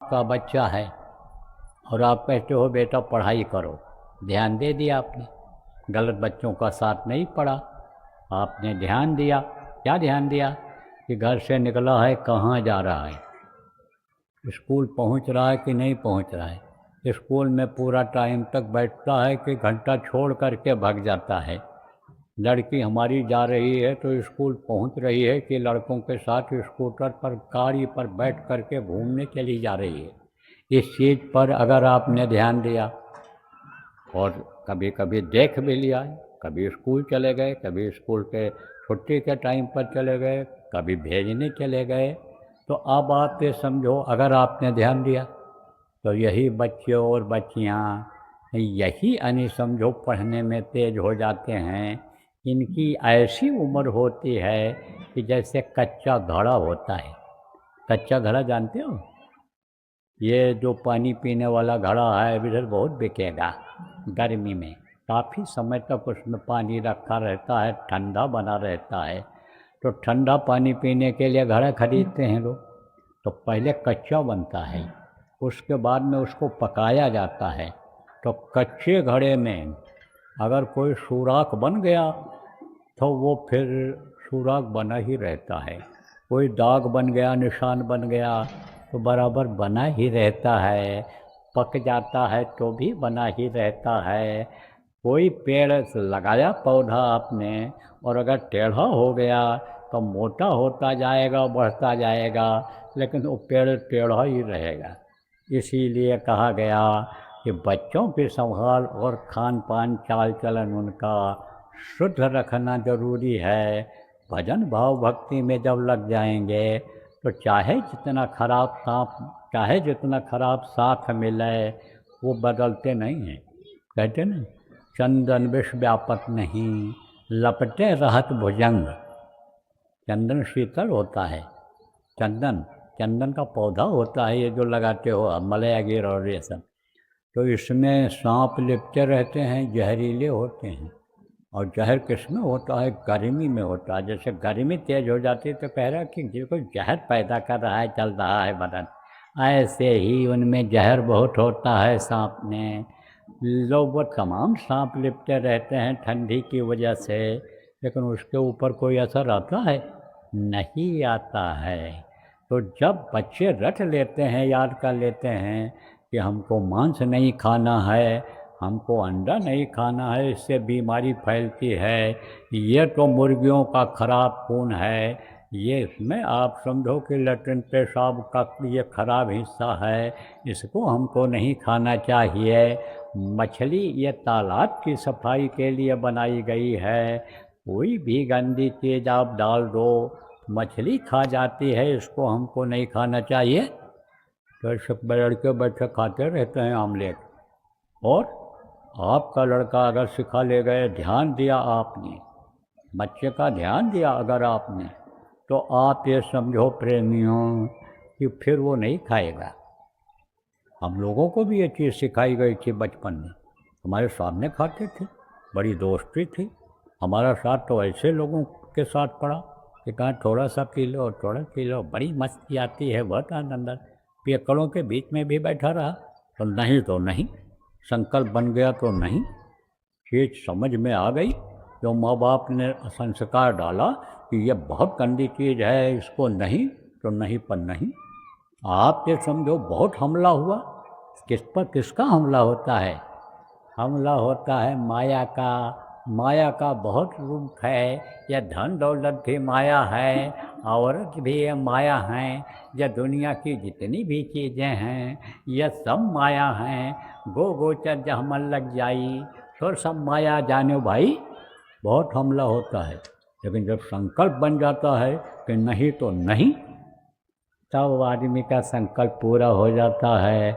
आपका बच्चा है और आप कहते हो बेटा पढ़ाई करो, ध्यान दे दिया आपने, गलत बच्चों का साथ नहीं पड़ा, आपने ध्यान दिया। क्या ध्यान दिया कि घर से निकला है कहाँ जा रहा है, स्कूल पहुंच रहा है कि नहीं पहुंच रहा है, स्कूल में पूरा टाइम तक बैठता है कि घंटा छोड़ करके भाग जाता है। लड़की हमारी जा रही है तो स्कूल पहुंच रही है कि लड़कों के साथ स्कूटर पर गाड़ी पर बैठ करके घूमने चली जा रही है। इस चीज़ पर अगर आपने ध्यान दिया और कभी कभी देख भी लिया, कभी स्कूल चले गए, कभी स्कूल के छुट्टी के टाइम पर चले गए, कभी भेजने चले गए, तो अब आप ये समझो अगर आपने ध्यान दिया तो यही बच्चे और बच्चियाँ यही समझो पढ़ने में तेज हो जाते हैं। इनकी ऐसी उम्र होती है कि जैसे कच्चा घड़ा होता है। कच्चा घड़ा जानते हो? ये जो पानी पीने वाला घड़ा है इधर बहुत बिकेगा गर्मी में, काफ़ी समय तक उसमें पानी रखा रहता है, ठंडा बना रहता है। तो ठंडा पानी पीने के लिए घड़ा खरीदते हैं लोग। तो पहले कच्चा बनता है, उसके बाद में उसको पकाया जाता है। तो कच्चे घड़े में अगर कोई सुराख बन गया तो वो फिर सुराग बना ही रहता है, कोई दाग बन गया, निशान बन गया तो बराबर बना ही रहता है, पक जाता है तो भी बना ही रहता है। कोई पेड़ लगाया पौधा आपने और अगर टेढ़ा हो गया तो मोटा होता जाएगा, बढ़ता जाएगा, लेकिन वो पेड़ टेढ़ा ही रहेगा। इसीलिए कहा गया कि बच्चों की संभाल और खान पान चाल चलन उनका शुद्ध रखना जरूरी है। भजन भाव भक्ति में जब लग जाएंगे तो चाहे जितना खराब साथ मिले वो बदलते नहीं हैं। कहते ना, चंदन विष व्यापक नहीं, लपटे रहत भुजंग। चंदन शीतल होता है, चंदन चंदन का पौधा होता है, ये जो लगाते हो मलयागिर और ये सब, तो इसमें सांप लिपटे रहते हैं, जहरीले होते हैं। और जहर किसमें होता है? गर्मी में होता है। जैसे गर्मी तेज हो जाती है तो कह रहा है कि जिसको जहर पैदा कर रहा है, चल रहा है बदन, ऐसे ही उनमें जहर बहुत होता है सांप में। लोग वो तमाम सांप लिपटे रहते हैं ठंडी की वजह से, लेकिन उसके ऊपर कोई असर आता है? नहीं आता है। तो जब बच्चे रट लेते हैं, याद कर लेते हैं कि हमको मांस नहीं खाना है, हमको अंडा नहीं खाना है, इससे बीमारी फैलती है, ये तो मुर्गियों का खराब खून है, ये इसमें आप समझो कि लैट्रिन पेशाब का ये खराब हिस्सा है, इसको हमको नहीं खाना चाहिए। मछली ये तालाब की सफाई के लिए बनाई गई है, कोई भी गंदी चीज़ आप डाल दो मछली खा जाती है, इसको हमको नहीं खाना चाहिए। तो सब लड़के बच्चे खाते रहते हैं आमलेट। और आपका लड़का अगर सिखा ले गए, ध्यान दिया आपने, बच्चे का ध्यान दिया अगर आपने, तो आप ये समझो प्रेमियों कि फिर वो नहीं खाएगा। हम लोगों को भी ये चीज़ सिखाई गई थी बचपन में, हमारे सामने खाते थे, बड़ी दोस्ती थी हमारा साथ। तो ऐसे लोगों के साथ पड़ा कि कहाँ थोड़ा सा पी लो, थोड़ा पी लो, बड़ी मस्ती आती है, बहुत आनंद। पियक्कड़ों के बीच में भी बैठा रहा तो नहीं तो नहीं, संकल्प बन गया तो नहीं। चीज़ समझ में आ गई, जो माँ बाप ने संस्कार डाला कि ये बहुत गंदी चीज़ है, इसको नहीं तो नहीं पर नहीं। आप ये समझो बहुत हमला हुआ, किस पर किसका हमला होता है? हमला होता है माया का। माया का बहुत रूप है, यह धन दौलत भी माया है, औरत भी ये माया है, यह दुनिया की जितनी भी चीज़ें हैं यह सब माया हैं। गो गोचर जहाँ मन लग जाई तो सब माया जाने भाई। बहुत हमला होता है, लेकिन जब संकल्प बन जाता है कि नहीं तो नहीं, तब आदमी का संकल्प पूरा हो जाता है।